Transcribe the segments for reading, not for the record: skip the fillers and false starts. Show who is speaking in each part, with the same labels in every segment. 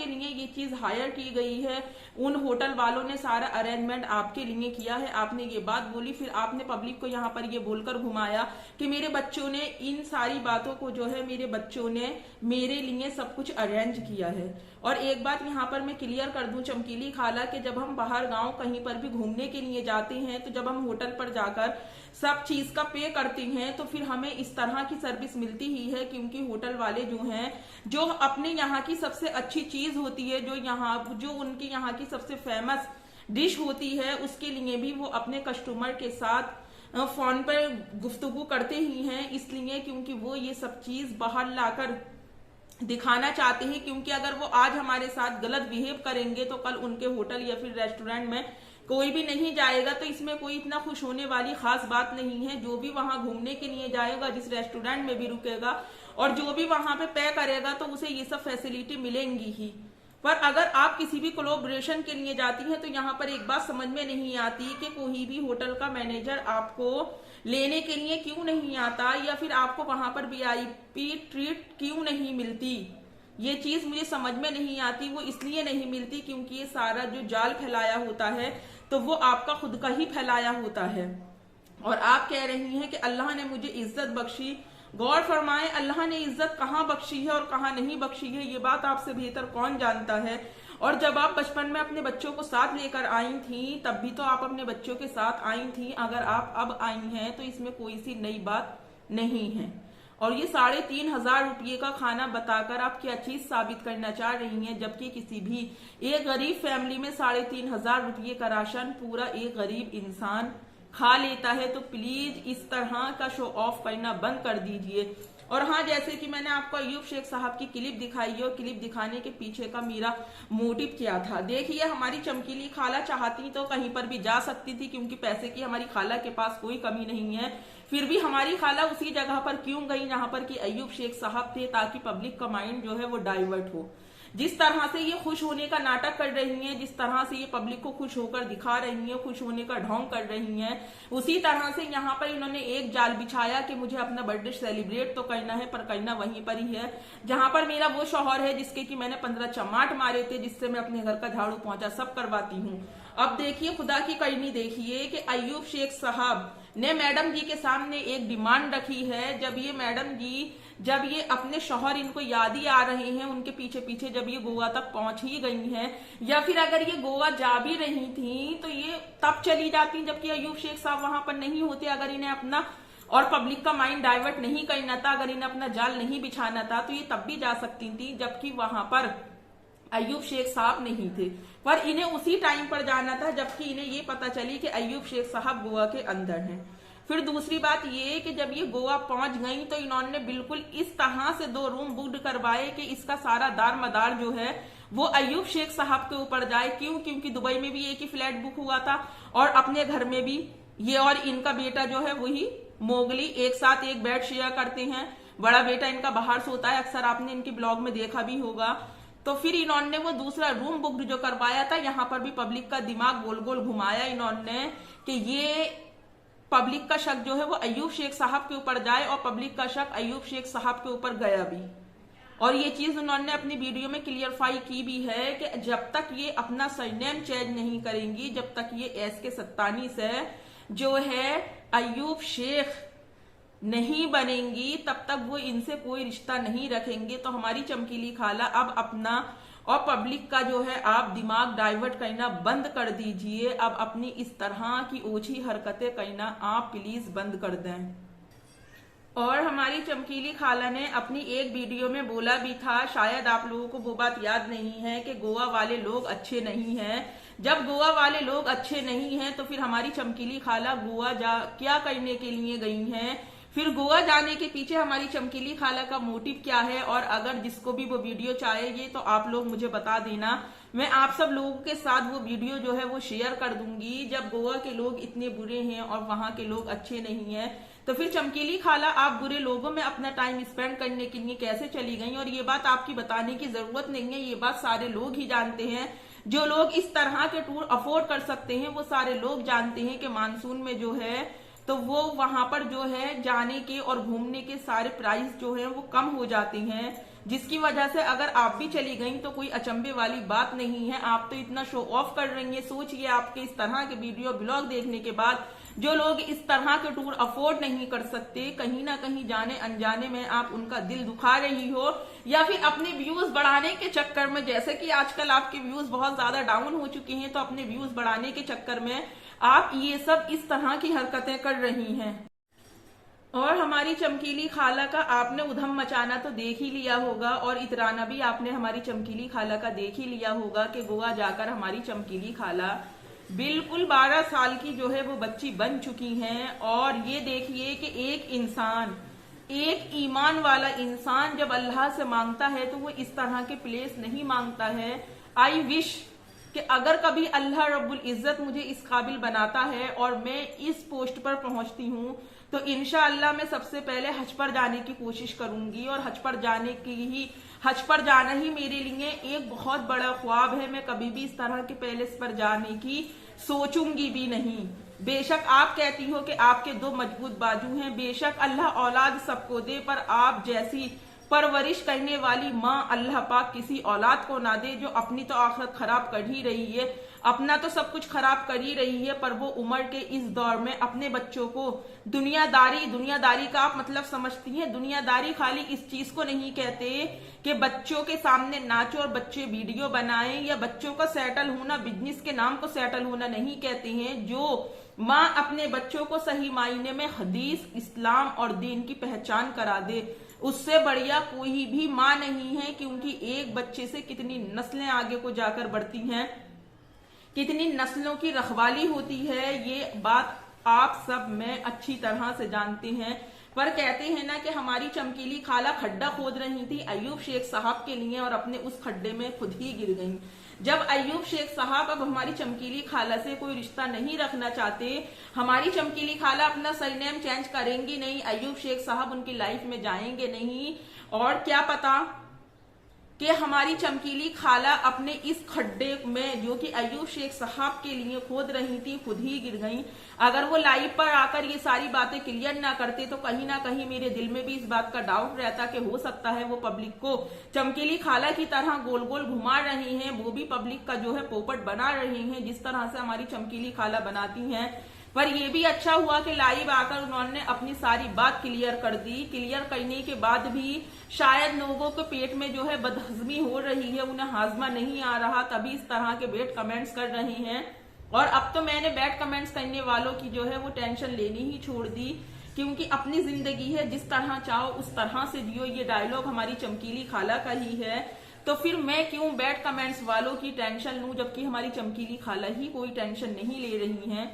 Speaker 1: के लिए ये चीज हायर की गई है, उन होटल वालों ने सारा अरेंजमेंट आपके लिए किया है। आपने ये बात बोली, फिर आपने पब्लिक को यहाँ पर ये बोलकर घुमाया कि मेरे बच्चों ने इन सारी बातों को जो है, मेरे बच्चों ने मेरे लिए सब कुछ अरेंज किया है। और एक बात यहाँ पर मैं क्लियर कर दूं चमकीली खाला कि जब हम बाहर गांव कहीं पर भी घूमने के लिए जाते हैं, तो जब हम होटल पर जाकर सब चीज का पे करते हैं तो फिर हमें इस तरह की सर्विस मिलती ही है, क्योंकि होटल वाले जो हैं, जो अपने यहाँ की सबसे अच्छी चीज होती है, जो उनकी यहाँ की सबसे फेमस डिश होती है, उसके लिए भी वो अपने कस्टमर के साथ फोन पर गुफ्तगू करते ही हैं, इसलिए क्योंकि वो ये सब चीज बाहर लाकर दिखाना चाहते हैं। क्योंकि अगर वो आज हमारे साथ गलत बिहेव करेंगे तो कल उनके होटल या फिर रेस्टोरेंट में कोई भी नहीं जाएगा। तो इसमें कोई इतना खुश होने वाली खास बात नहीं है। जो भी वहां घूमने के लिए जाएगा, जिस रेस्टोरेंट में भी रुकेगा और जो भी वहां पे करेगा, तो उसे ये सब फैसिलिटी मिलेंगी ही। पर अगर आप किसी भी कोलैबोरेशन के लिए जाती हैं तो यहाँ पर एक बात समझ में नहीं आती कि कोई भी होटल का मैनेजर आपको लेने के लिए क्यों नहीं आता, या फिर आपको वहां पर वीआईपी ट्रीट क्यों नहीं मिलती। ये चीज मुझे समझ में नहीं आती। वो इसलिए नहीं मिलती क्योंकि ये सारा जो जाल फैलाया होता है तो वो आपका खुद का ही फैलाया होता है। और आप कह रही हैं कि अल्लाह ने मुझे इज्जत बख्शी। गौर फरमाए, अल्लाह ने इज्जत कहाँ बख्शी है और कहाँ नहीं बख्शी है, ये बात आपसे बेहतर कौन जानता है। और जब आप बचपन में अपने बच्चों को साथ लेकर आई थी, तब भी तो आप अपने बच्चों के साथ आई थी। अगर आप अब आई हैं तो इसमें कोई सी नई बात नहीं है। और ये 3,500 रुपये का खाना बताकर आप क्या चीज साबित करना चाह रही हैं, जबकि किसी भी एक गरीब फैमिली में 3,500 रुपये का राशन पूरा एक गरीब इंसान खा लेता है। तो प्लीज इस तरह का शो ऑफ करना बंद कर दीजिए। और हाँ, जैसे कि मैंने आपको अयूब शेख साहब की क्लिप दिखाई है, और क्लिप दिखाने के पीछे का मेरा मोटिव क्या था। देखिए, हमारी चमकीली खाला चाहती तो कहीं पर भी जा सकती थी, क्योंकि पैसे की हमारी खाला के पास कोई कमी नहीं है। फिर भी हमारी खाला उसी जगह पर क्यों गई जहां पर कि अयूब शेख साहब थे, ताकि पब्लिक का माइंड जो है वो डाइवर्ट हो। जिस तरह से ये खुश होने का नाटक कर रही हैं, जिस तरह से ये पब्लिक को खुश होकर दिखा रही हैं, खुश होने का ढोंग कर रही हैं, उसी तरह से यहाँ पर इन्होंने एक जाल बिछाया कि मुझे अपना बर्थडे सेलिब्रेट तो करना है, पर करना वहीं पर ही है जहां पर मेरा वो शौहर है जिसके कि मैंने 15 चमाट मारे थे, जिससे मैं अपने घर का झाड़ू पोंछा सब करवाती हूँ। अब देखिए, खुदा की करनी देखिए कि अयूब शेख साहब ने मैडम जी के सामने एक डिमांड रखी है। जब ये अपने शौहर इनको याद ही आ रहे हैं, उनके पीछे पीछे जब ये गोवा तक पहुंच ही गई हैं, या फिर अगर ये गोवा जा भी रही थी तो ये तब चली जाती जबकि अयूब शेख साहब वहां पर नहीं होते। अगर इन्हें अपना और पब्लिक का माइंड डाइवर्ट नहीं करना था, अगर इन्हें अपना जाल नहीं बिछाना था, तो ये तब भी जा सकती थी जबकि वहां पर अयूब शेख साहब नहीं थे। पर इन्हें उसी टाइम पर जाना था जबकि इन्हें ये पता चली कि अयूब शेख साहब गोवा के अंदर हैं। फिर दूसरी बात ये कि जब ये गोवा पहुंच गई तो इन्होंने बिल्कुल इस तरह से 2 रूम बुक्ड करवाए कि इसका सारा दार मदार जो है वो अयूब शेख साहब के ऊपर जाए। क्यों? क्योंकि दुबई में भी एक ही फ्लैट बुक हुआ था और अपने घर में भी ये और इनका बेटा जो है वही मोगली एक साथ एक बेड शेयर करते हैं। बड़ा बेटा इनका बाहर सोता है, अक्सर आपने इनके ब्लॉग में देखा भी होगा। तो फिर इन्होंने वो दूसरा रूम बुक जो करवाया था, यहाँ पर भी पब्लिक का दिमाग गोल गोल घुमाया इन्होंने कि ये पब्लिक का शक जो है वो अयूब शेख साहब के ऊपर जाए, और पब्लिक का शक अयूब शेख साहब के ऊपर गया भी। और ये चीज उन्होंने अपनी वीडियो में क्लियरफाई की भी है कि जब तक ये अपना सरनेम चेंज नहीं करेंगी, जब तक ये एसके सत्तानी से जो है अयूब शेख नहीं बनेंगी, तब तक वो इनसे कोई रिश्ता नहीं रखेंगे। तो हमारी चमकीली खाला अब अपना और पब्लिक का जो है आप दिमाग डाइवर्ट करना बंद कर दीजिए। अब अपनी इस तरह की ओछी हरकतें करना आप प्लीज बंद कर दें। और हमारी चमकीली खाला ने अपनी एक वीडियो में बोला भी था, शायद आप लोगों को वो बात याद नहीं है, कि गोवा वाले लोग अच्छे नहीं हैं। जब गोवा वाले लोग अच्छे नहीं हैं तो फिर हमारी चमकीली खाला गोवा क्या करने के लिए गई हैं, फिर गोवा जाने के पीछे हमारी चमकीली खाला का मोटिव क्या है। और अगर जिसको भी वो वीडियो चाहिए तो आप लोग मुझे बता देना, मैं आप सब लोगों के साथ वो वीडियो जो है वो शेयर कर दूंगी। जब गोवा के लोग इतने बुरे हैं और वहां के लोग अच्छे नहीं हैं, तो फिर चमकीली खाला आप बुरे लोगों में अपना टाइम स्पेंड करने के लिए कैसे चली गई। और ये बात आपकी बताने की जरूरत नहीं है, ये बात सारे लोग ही जानते हैं। जो लोग इस तरह के टूर अफोर्ड कर सकते हैं वो सारे लोग जानते हैं कि मानसून में जो है तो वो वहां पर जो है जाने के और घूमने के सारे प्राइस जो है वो कम हो जाते हैं। जिसकी वजह से अगर आप भी चली गई तो कोई अचंभे वाली बात नहीं है। आप तो इतना शो ऑफ कर रही हैं। सोचिए आपके इस तरह के वीडियो ब्लॉग देखने के बाद जो लोग इस तरह के टूर अफोर्ड नहीं कर सकते, कहीं ना कहीं जाने अनजाने में आप उनका दिल दुखा रही हो, या फिर अपने व्यूज बढ़ाने के चक्कर में, जैसे कि आजकल आपके व्यूज बहुत ज्यादा डाउन हो चुके हैं, तो अपने व्यूज बढ़ाने के चक्कर में आप ये सब इस तरह की हरकतें कर रही हैं। और हमारी चमकीली खाला का आपने उधम मचाना तो देख ही लिया होगा, और इतराना भी आपने हमारी चमकीली खाला का देख ही लिया होगा कि गोवा जाकर हमारी चमकीली खाला बिल्कुल 12 साल की जो है वो बच्ची बन चुकी हैं। और ये देखिए कि एक इंसान, एक ईमान वाला इंसान जब अल्लाह से मांगता है तो वो इस तरह के प्लेस नहीं मांगता है। आई विश कि अगर कभी अल्लाह रब्बुल इज्जत मुझे इस काबिल बनाता है और मैं इस पोस्ट पर पहुंचती हूँ तो इंशाअल्लाह मैं सबसे पहले हज पर जाने की कोशिश करूंगी। और हज पर जाना ही मेरे लिए एक बहुत बड़ा ख्वाब है। मैं कभी भी इस तरह के पैलेस पर जाने की सोचूंगी भी नहीं। बेशक आप कहती हो कि आपके 2 मजबूत बाजू हैं, बेशक अल्लाह औलाद सबको दे, पर आप जैसी परवरिश करने वाली माँ अल्लाह पाक किसी औलाद को ना दे जो अपनी तो आखिरत खराब कर ही रही है, अपना तो सब कुछ खराब कर ही रही है, पर वो उम्र के इस दौर में अपने बच्चों को दुनियादारी का आप मतलब समझती हैं। दुनियादारी खाली इस चीज को नहीं कहते कि बच्चों के सामने नाचो और बच्चे वीडियो बनाएं, या बच्चों का सेटल होना, बिजनेस के नाम को सेटल होना नहीं कहते हैं। जो माँ अपने बच्चों को सही मायने में हदीस, इस्लाम और दीन की पहचान करा दे, उससे बढ़िया कोई भी माँ नहीं है। क्योंकि एक बच्चे से कितनी नस्लें आगे को जाकर बढ़ती हैं, कितनी नस्लों की रखवाली होती है, ये बात आप सब में अच्छी तरह से जानते हैं। पर कहते हैं ना कि हमारी चमकीली खाला खड्डा खोद रही थी अयूब शेख साहब के लिए और अपने उस खड्डे में खुद ही गिर गई। जब अयूब शेख साहब अब हमारी चमकीली खाला से कोई रिश्ता नहीं रखना चाहते, हमारी चमकीली खाला अपना सरनेम चेंज करेंगी नहीं, अयूब शेख साहब उनकी लाइफ में जाएंगे नहीं, और क्या पता कि हमारी चमकीली खाला अपने इस खड्डे में जो कि अयूब शेख साहब के लिए खोद रही थी खुद ही गिर गई। अगर वो लाइव पर आकर ये सारी बातें क्लियर ना करते तो कहीं ना कहीं मेरे दिल में भी इस बात का डाउट रहता कि हो सकता है वो पब्लिक को चमकीली खाला की तरह गोल गोल घुमा रही हैं, वो भी पब्लिक का जो है पोपट बना रही हैं जिस तरह से हमारी चमकीली खाला बनाती हैं। पर ये भी अच्छा हुआ कि लाइव आकर उन्होंने अपनी सारी बात क्लियर कर दी। क्लियर करने के बाद भी शायद लोगों के पेट में जो है बदहजमी हो रही है, उन्हें हाजमा नहीं आ रहा, तभी इस तरह के बैड कमेंट्स कर रहे हैं। और अब तो मैंने बैड कमेंट्स करने वालों की जो है वो टेंशन लेनी ही छोड़ दी, क्योंकि अपनी जिंदगी है, जिस तरह चाहो उस तरह से जियो, ये डायलॉग हमारी चमकीली खाला का ही है। तो फिर मैं क्यों बैड कमेंट्स वालों की टेंशन लूं, जबकि हमारी चमकीली खाला ही कोई टेंशन नहीं ले रही है।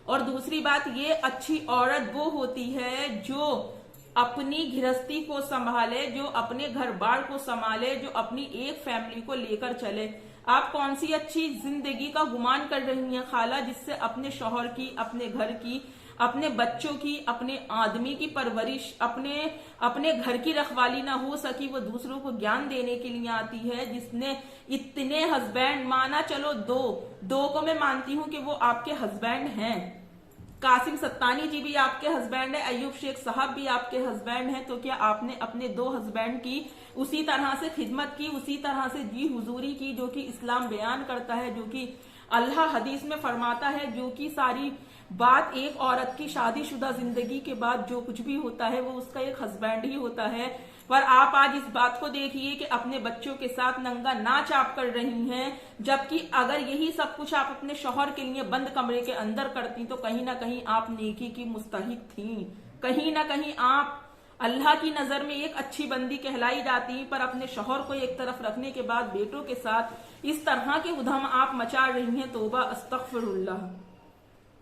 Speaker 1: और दूसरी बात, ये अच्छी औरत वो होती है जो अपनी गृहस्थी को संभाले, जो अपने घर बार को संभाले, जो अपनी एक फैमिली को लेकर चले। आप कौन सी अच्छी जिंदगी का गुमान कर रही हैं खाला, जिससे अपने शौहर की, अपने घर की, अपने बच्चों की, अपने आदमी की परवरिश, अपने घर की रखवाली ना हो सकी, वो दूसरों को ज्ञान देने के लिए आती है। जिसने इतने हस्बैंड, माना चलो दो को मैं मानती हूं कि वो आपके हस्बैंड हैं, कासिम सत्तानी जी भी आपके हस्बैंड है, अयूब शेख साहब भी आपके हस्बैंड हैं, तो क्या आपने अपने 2 हस्बैंड की उसी तरह से खिदमत की, उसी तरह से जी हुजूरी की जो कि इस्लाम बयान करता है, जो कि अल्लाह हदीस में फरमाता है, जो कि सारी बात एक औरत की शादीशुदा जिंदगी के बाद जो कुछ भी होता है वो उसका एक हस्बैंड ही होता है। पर आप आज इस बात को देखिए कि अपने बच्चों के साथ नंगा नाच आप कर रही हैं, जबकि अगर यही सब कुछ आप अपने शौहर के लिए बंद कमरे के अंदर करती तो कहीं ना कहीं आप नेकी की मुस्तहिक थी, कहीं ना कहीं आप अल्लाह की नजर में एक अच्छी बंदी कहलाई जाती। पर अपने शौहर को एक तरफ रखने के बाद बेटों के साथ इस तरह के उधम आप मचा रही हैं, तौबा अस्तगफिरुल्लाह।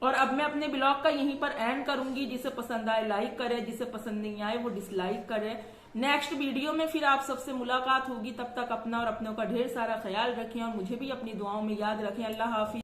Speaker 1: और अब मैं अपने ब्लॉग का यहीं पर एंड करूंगी। जिसे पसंद आए लाइक करे, जिसे पसंद नहीं आए वो डिसलाइक करे। नेक्स्ट वीडियो में फिर आप सबसे मुलाकात होगी। तब तक अपना और अपनों का ढेर सारा ख्याल रखें और मुझे भी अपनी दुआओं में याद रखें। अल्लाह हाफिज।